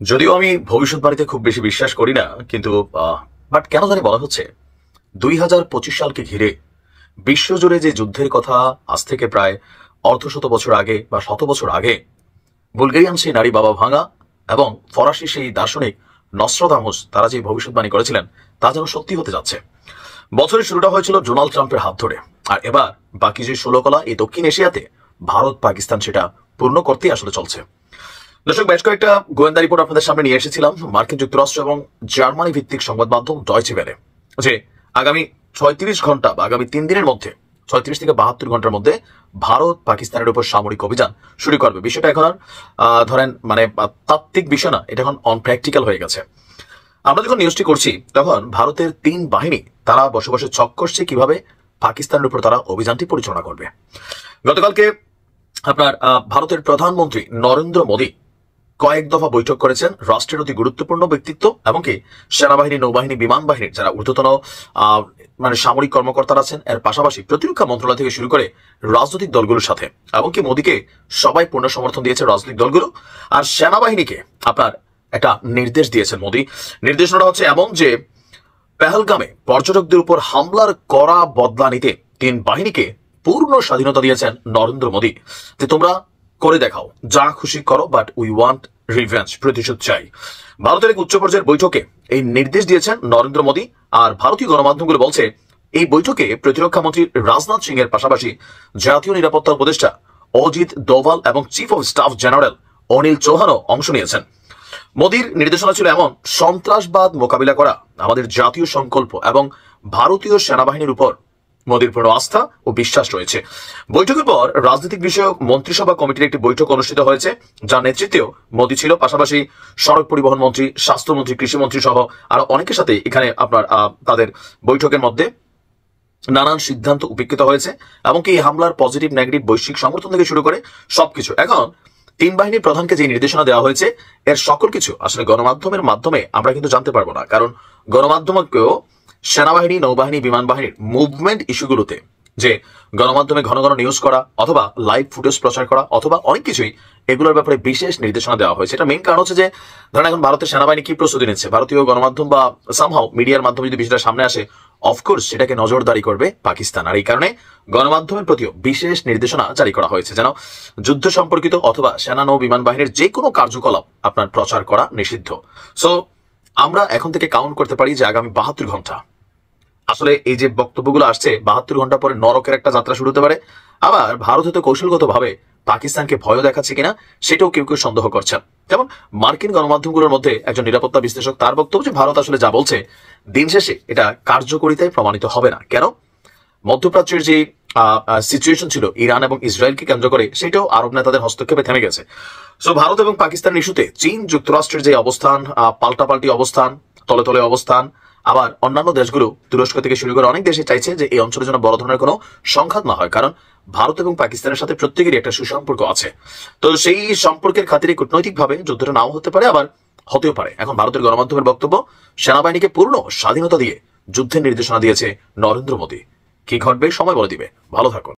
যদিও আমি ভবিষ্যৎবাণীতে খুব বেশি বিশ্বাস করি না, কিন্তু বাট কেন জানি বলা হচ্ছে 2025 সালকে ঘিরে বিশ্বজুড়ে যে যুদ্ধের কথা আজ থেকে প্রায় অর্ধশত বছর আগে বা শত বছর আগে বুলগেরিয়ান সেই নারী বাবা ভাঙা এবং ফরাসি সেই দার্শনিক নস্ট্রাদামুস তারা যে ভবিষ্যৎবাণী করেছিলেন তা যেন সত্যি হতে যাচ্ছে। বছরের শুরুটা হয়েছিল ডোনাল্ড ট্রাম্পের হাত ধরে, আর এবার বাকি যে 16 কলা এই দক্ষিণ এশিয়াতে ভারত পাকিস্তান সেটা পূর্ণ করতেই আসলে চলছে। দর্শক, বেশ কয়েকটা গোয়েন্দা রিপোর্ট আপনাদের সামনে নিয়ে এসেছিলাম মার্কিন যুক্তরাষ্ট্র এবং জার্মানি ভিত্তিক সংবাদ মাধ্যম ডয়চে ভেলে, যে আগামী 36 ঘন্টা বা আগামী 3 দিনের মধ্যে 36 থেকে 72 ঘন্টার মধ্যে ভারত পাকিস্তানের উপর সামরিক অভিযান শুরু করবে। বিষয়টা এখন আর ধরেন মানে তাত্ত্বিক বিষয় না, এটা এখন অনপ্র্যাকটিক্যাল হয়ে গেছে। আমরা যখন নিউজটি করছি তখন ভারতের 3 বাহিনী তারা বসে বসে ছক করছে কিভাবে পাকিস্তানের উপর তারা অভিযানটি পরিচালনা করবে। গতকালকে আপনার ভারতের প্রধানমন্ত্রী নরেন্দ্র মোদী কয়েক দফা বৈঠক করেছেন রাষ্ট্রের অতি গুরুত্বপূর্ণ ব্যক্তিত্ব এমনকি সেনাবাহিনী, নৌবাহিনী, বিমান বাহিনীর যারা ঊর্ধ্বতন মানে সামরিক কর্মকর্তারা আছেন, এর পাশাপাশি প্রতিরক্ষা মন্ত্রণালয় থেকে শুরু করে রাজনৈতিক দলগুলোর সাথে। এমনকি মোদীকে সবাই পূর্ণ সমর্থন দিয়েছে রাজনৈতিক দলগুলো। আর সেনাবাহিনীকে আপনার একটা নির্দেশ দিয়েছেন মোদী। নির্দেশনাটা হচ্ছে এমন যে পেহেলগামে পর্যটকদের উপর হামলার কড়া বদলা নিতে 3 বাহিনীকে পূর্ণ স্বাধীনতা দিয়েছেন নরেন্দ্র মোদী, যে তোমরা করে দেখাও, যা খুশি করো, বাট উই ওয়ান্ট রিভেঞ্জ, প্রতিশোধ চাই। ভারতের এক উচ্চ পর্যায়ের বৈঠকে এই নির্দেশ দিয়েছেন নরেন্দ্র মোদী। আর ভারতীয় গণমাধ্যমগুলো বলছে এই বৈঠকে প্রতিরক্ষা মন্ত্রী রাজনাথ সিং এর পাশাপাশি জাতীয় নিরাপত্তা উপদেষ্টা অজিত দোভাল এবং chief of staff general Anil চৌহানও অংশ নিয়েছেন। মোদীর নির্দেশনা ছিল এমন, সন্ত্রাসবাদ মোকাবিলা করা আমাদের জাতীয় সংকল্প এবং ভারতীয় সেনাবাহিনীর উপর মোদীর পূর্ণ আস্থা ও বিশ্বাস রয়েছে। বৈঠকের পর রাজনৈতিক বিষয়ক মন্ত্রিসভা কমিটির একটি বৈঠক অনুষ্ঠিত হয়েছে, যার নেতৃত্বেও মোদী ছিল। পাশাপাশি সড়ক পরিবহন মন্ত্রী, স্বাস্থ্যমন্ত্রী, কৃষিমন্ত্রী সহ আরো অনেকের সাথে এখানে আপনার তাদের বৈঠকের মধ্যে নানান সিদ্ধান্ত উপেক্ষিত হয়েছে। এমনকি এই হামলার পজিটিভ নেগেটিভ বৈশ্বিক সমর্থন থেকে শুরু করে সবকিছু এখন 3 বাহিনীর প্রধানকে যে নির্দেশনা দেওয়া হয়েছে এর সকল কিছু আসলে গণমাধ্যমের মাধ্যমে আমরা কিন্তু জানতে পারবো না, কারণ গণমাধ্যমকেও সেনাবাহিনী, নৌবাহিনী, বিমান বাহিনীর মুভমেন্ট ইস্যুগুলোতে যে গণমাধ্যমে ঘন ঘন নিউজ করা অথবা লাইভ ফুটেজ প্রচার করা অথবা অনেক কিছুই এগুলোর ব্যাপারে বিশেষ নির্দেশনা দেওয়া হয়েছে। এটা মেইন কারণ হচ্ছে যে ধরেন এখন ভারতের সেনাবাহিনী কি প্রস্তুতি নিচ্ছে, ভারতীয় গণমাধ্যম বা সামহাও মিডিয়ার মাধ্যমে যদি বিষয়টা সামনে আসে, অফকোর্স সেটাকে নজরদারি করবে পাকিস্তান। আর এই কারণে গণমাধ্যমের প্রতিও বিশেষ নির্দেশনা জারি করা হয়েছে, যেন যুদ্ধ সম্পর্কিত অথবা সেনা, নৌ, বিমান বাহিনীর যে কোনো কার্যকলাপ আপনার প্রচার করা নিষিদ্ধ। সো আমরা এখন থেকে কাউন্ট করতে পারি যে আগামী 72 ঘন্টা আসলে এই যে বক্তব্যগুলো আসছে, 72 ঘন্টা পরে নরকের একটা যাত্রা শুরু হতে পারে। আবার ভারত হয়তো কৌশলগতভাবে পাকিস্তানকে ভয় দেখাচ্ছে কিনা সেটাও কেউ কেউ সন্দেহ করছেন। যেমন মার্কিন গণমাধ্যমগুলোর মধ্যে একজন নিরাপত্তা বিশ্লেষক, তার বক্তব্য যে ভারত আসলে যা বলছে দিন শেষে এটা কার্যকরিতায় প্রমাণিত হবে না। কেন? মধ্যপ্রাচ্যের যে সিচুয়েশন ছিল ইরান এবং ইসরায়েলকে কেন্দ্র করে, সেটাও আরব নেতাদের হস্তক্ষেপে থেমে গেছে। সো ভারত এবং পাকিস্তানের ইস্যুতে চীন যুক্তরাষ্ট্রের যে অবস্থান, পাল্টাপাল্টি অবস্থান, তলে তলে অবস্থান, আবার অন্যান্য দেশগুলো তুরস্ক থেকে শুরু করে অনেক দেশে চাইছে যে এই অঞ্চলের জন্য বড় ধরনের কোনো সংঘাত না হয়, কারণ ভারত এবং পাকিস্তানের সাথে প্রত্যেকেরই একটা সুসম্পর্ক আছে। তো সেই সম্পর্কের খাতিরে কূটনৈতিকভাবে যুদ্ধটা নাও হতে পারে, আবার হতেও পারে। এখন ভারতের গণমাধ্যমের বক্তব্য, সেনাবাহিনীকে পূর্ণ স্বাধীনতা দিয়ে যুদ্ধের নির্দেশনা দিয়েছে নরেন্দ্র মোদী। কি ঘটবে সময় বলে দিবে। ভালো থাকুন।